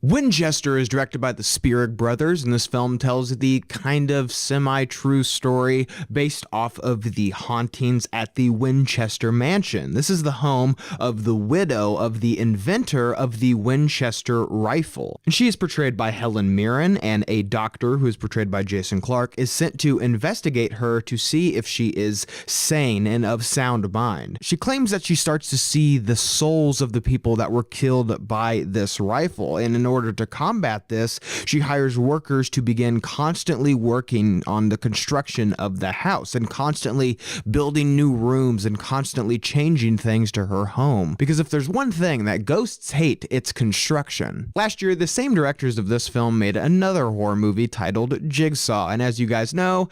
Winchester is directed by the Spirig brothers, and this film tells the kind of semi-true story based off of the hauntings at the Winchester mansion. This is the home of the widow of the inventor of the Winchester rifle. And she is portrayed by Helen Mirren, and a doctor who is portrayed by Jason Clarke is sent to investigate her to see if she is sane and of sound mind. She claims that she starts to see the souls of the people that were killed by this rifle, and in order to combat this, she hires workers to begin constantly working on the construction of the house and constantly building new rooms and constantly changing things to her home. Because if there's one thing that ghosts hate, it's construction. Last year, the same directors of this film made another horror movie titled Jigsaw, and as you guys know,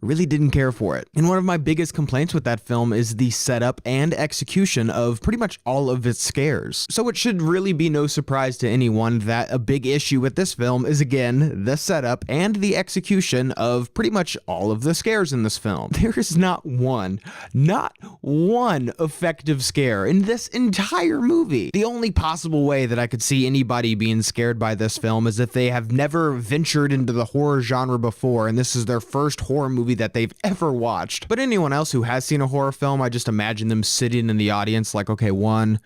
really didn't care for it. And one of my biggest complaints with that film is the setup and execution of pretty much all of its scares. So it should really be no surprise to anyone that a big issue with this film is, again, the setup and the execution of pretty much all of the scares in this film. There is not one effective scare in this entire movie. The only possible way that I could see anybody being scared by this film is if they have never ventured into the horror genre before and this is their first horror movie that they've ever watched. But anyone else who has seen a horror film, I just imagine them sitting in the audience like, okay, 1,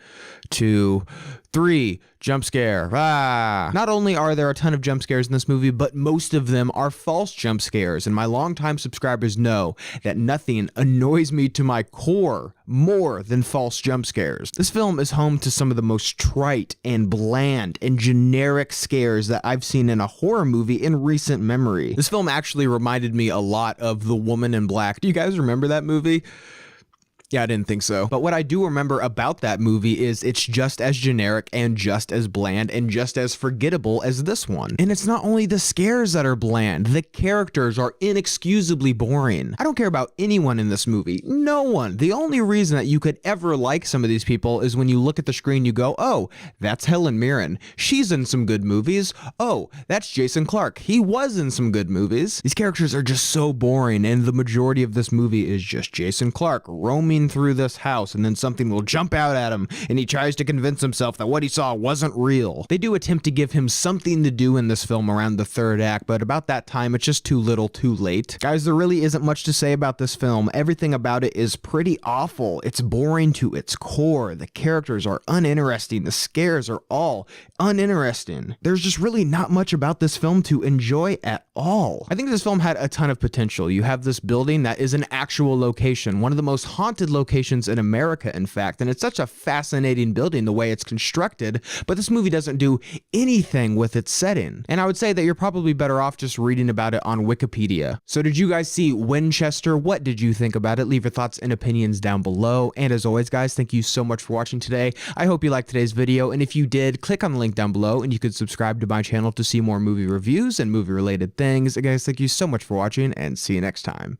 2, 3, jump scare. Ah. Not only are there a ton of jump scares in this movie, but most of them are false jump scares. And my longtime subscribers know that nothing annoys me to my core more than false jump scares. This film is home to some of the most trite and bland and generic scares that I've seen in a horror movie in recent memory. This film actually reminded me a lot of The Woman in Black. Do you guys remember that movie? Yeah, I didn't think so. But what I do remember about that movie is it's just as generic and just as bland and just as forgettable as this one. And it's not only the scares that are bland, the characters are inexcusably boring. I don't care about anyone in this movie. No one. The only reason that you could ever like some of these people is when you look at the screen, you go, oh, that's Helen Mirren. She's in some good movies. Oh, that's Jason Clarke. He was in some good movies. These characters are just so boring, and the majority of this movie is just Jason Clarke roaming through this house, and then something will jump out at him and he tries to convince himself that what he saw wasn't real. They do attempt to give him something to do in this film around the third act, but about that time it's just too little too late. Guys, there really isn't much to say about this film. Everything about it is pretty awful. It's boring to its core. The characters are uninteresting. The scares are all uninteresting. There's just really not much about this film to enjoy at all. I think this film had a ton of potential. You have this building that is an actual location, one of the most haunted locations in America, in fact, and it's such a fascinating building the way it's constructed, but this movie doesn't do anything with its setting. And I would say that you're probably better off just reading about it on Wikipedia. So did you guys see Winchester? What did you think about it? Leave your thoughts and opinions down below. And as always, guys, thank you so much for watching today. I hope you liked today's video, and if you did, click on the link down below and you could subscribe to my channel to see more movie reviews and movie related things. And guys, thank you so much for watching, and see you next time.